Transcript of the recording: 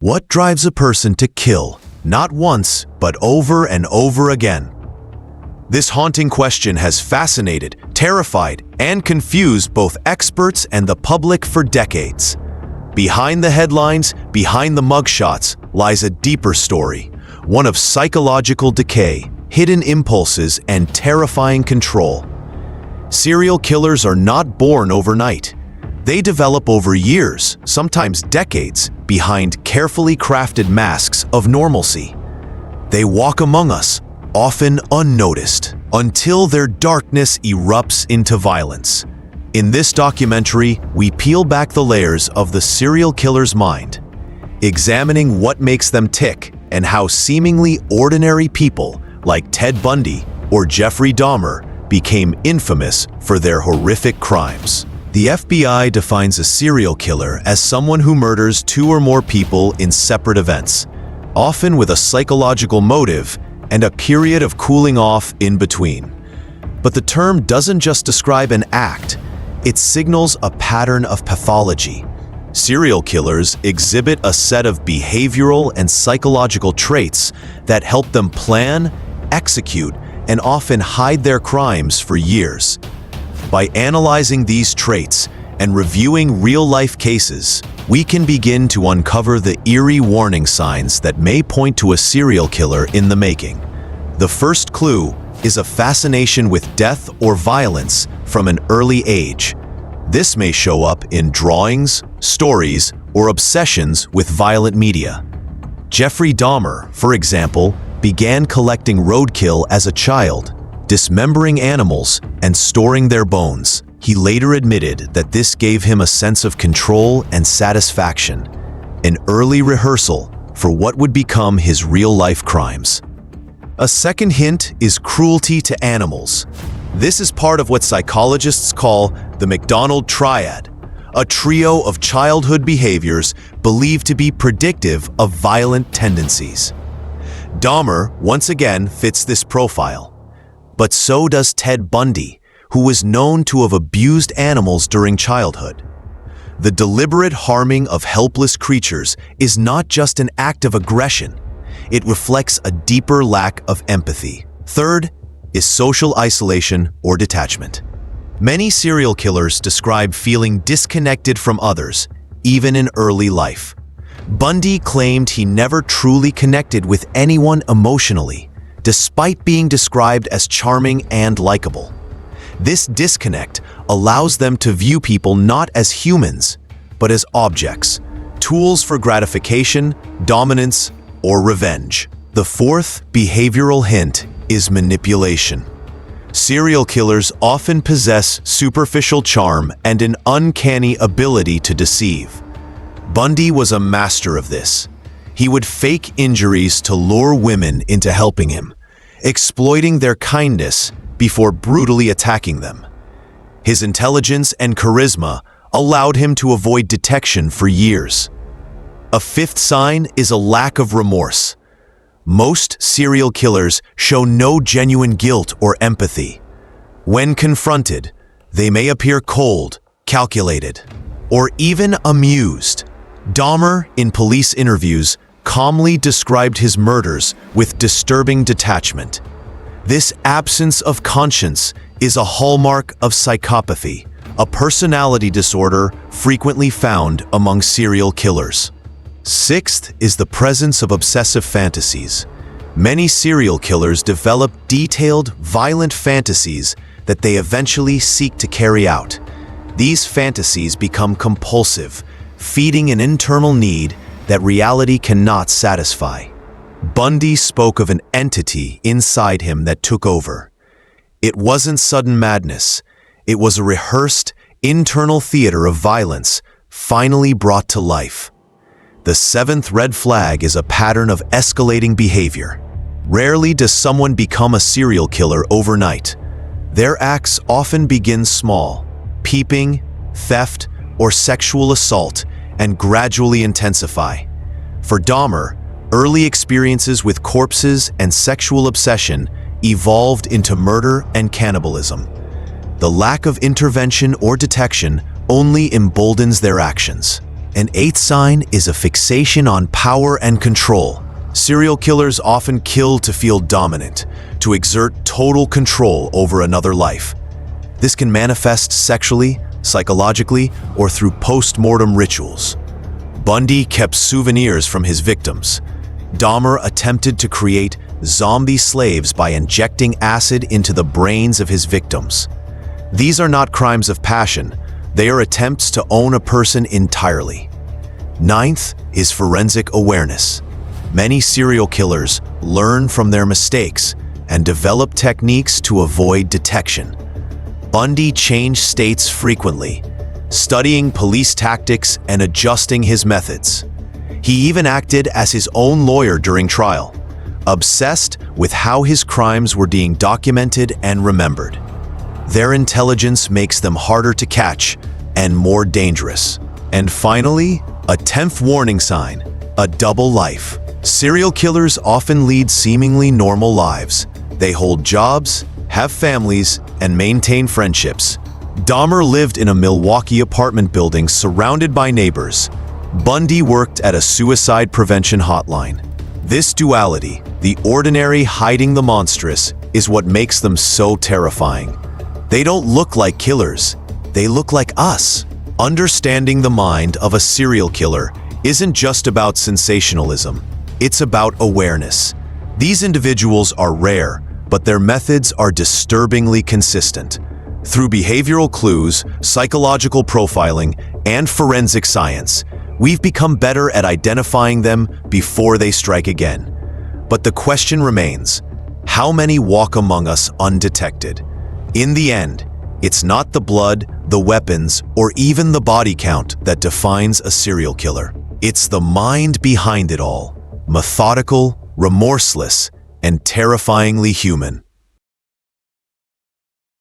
What drives a person to kill, not once, but over and over again? This haunting question has fascinated, terrified, and confused both experts and the public for decades. Behind the headlines, behind the mugshots, lies a deeper story, one of psychological decay, hidden impulses, and terrifying control. Serial killers are not born overnight. They develop over years, sometimes decades, behind carefully crafted masks of normalcy. They walk among us, often unnoticed, until their darkness erupts into violence. In this documentary, we peel back the layers of the serial killer's mind, examining what makes them tick and how seemingly ordinary people like Ted Bundy or Jeffrey Dahmer became infamous for their horrific crimes. The FBI defines a serial killer as someone who murders two or more people in separate events, often with a psychological motive and a period of cooling off in between. But the term doesn't just describe an act, it signals a pattern of pathology. Serial killers exhibit a set of behavioral and psychological traits that help them plan, execute, and often hide their crimes for years. By analyzing these traits and reviewing real-life cases, we can begin to uncover the eerie warning signs that may point to a serial killer in the making. The first clue is a fascination with death or violence from an early age. This may show up in drawings, stories, or obsessions with violent media. Jeffrey Dahmer, for example, began collecting roadkill as a child, dismembering animals and storing their bones. He later admitted that this gave him a sense of control and satisfaction, an early rehearsal for what would become his real-life crimes. A second hint is cruelty to animals. This is part of what psychologists call the McDonald triad, a trio of childhood behaviors believed to be predictive of violent tendencies. Dahmer, once again, fits this profile. But so does Ted Bundy, who was known to have abused animals during childhood. The deliberate harming of helpless creatures is not just an act of aggression. It reflects a deeper lack of empathy. Third is social isolation or detachment. Many serial killers describe feeling disconnected from others, even in early life. Bundy claimed he never truly connected with anyone emotionally, despite being described as charming and likable. This disconnect allows them to view people not as humans, but as objects, tools for gratification, dominance, or revenge. The fourth behavioral hint is manipulation. Serial killers often possess superficial charm and an uncanny ability to deceive. Bundy was a master of this. He would fake injuries to lure women into helping him, exploiting their kindness before brutally attacking them. His intelligence and charisma allowed him to avoid detection for years. A fifth sign is a lack of remorse. Most serial killers show no genuine guilt or empathy. When confronted, they may appear cold, calculated, or even amused. Dahmer, in police interviews, calmly described his murders with disturbing detachment. This absence of conscience is a hallmark of psychopathy, a personality disorder frequently found among serial killers. Sixth is the presence of obsessive fantasies. Many serial killers develop detailed, violent fantasies that they eventually seek to carry out. These fantasies become compulsive, feeding an internal need that reality cannot satisfy. Bundy spoke of an entity inside him that took over. It wasn't sudden madness. It was a rehearsed, internal theater of violence, finally brought to life. The seventh red flag is a pattern of escalating behavior. Rarely does someone become a serial killer overnight. Their acts often begin small, peeping, theft, or sexual assault, and gradually intensify. For Dahmer, early experiences with corpses and sexual obsession evolved into murder and cannibalism. The lack of intervention or detection only emboldens their actions. An eighth sign is a fixation on power and control. Serial killers often kill to feel dominant, to exert total control over another life. This can manifest sexually, psychologically, or through post-mortem rituals. Bundy kept souvenirs from his victims. Dahmer attempted to create zombie slaves by injecting acid into the brains of his victims. These are not crimes of passion. They are attempts to own a person entirely. Ninth is forensic awareness. Many serial killers learn from their mistakes and develop techniques to avoid detection. Bundy changed states frequently, studying police tactics and adjusting his methods. He even acted as his own lawyer during trial, obsessed with how his crimes were being documented and remembered. Their intelligence makes them harder to catch and more dangerous. And finally, a 10th warning sign, a double life. Serial killers often lead seemingly normal lives. They hold jobs, have families, and maintain friendships. Dahmer lived in a Milwaukee apartment building surrounded by neighbors. Bundy worked at a suicide prevention hotline. This duality, the ordinary hiding the monstrous, is what makes them so terrifying. They don't look like killers, they look like us. Understanding the mind of a serial killer isn't just about sensationalism, it's about awareness. These individuals are rare, but their methods are disturbingly consistent. Through behavioral clues, psychological profiling, and forensic science, we've become better at identifying them before they strike again. But the question remains, how many walk among us undetected? In the end, it's not the blood, the weapons, or even the body count that defines a serial killer. It's the mind behind it all, methodical, remorseless, and terrifyingly human.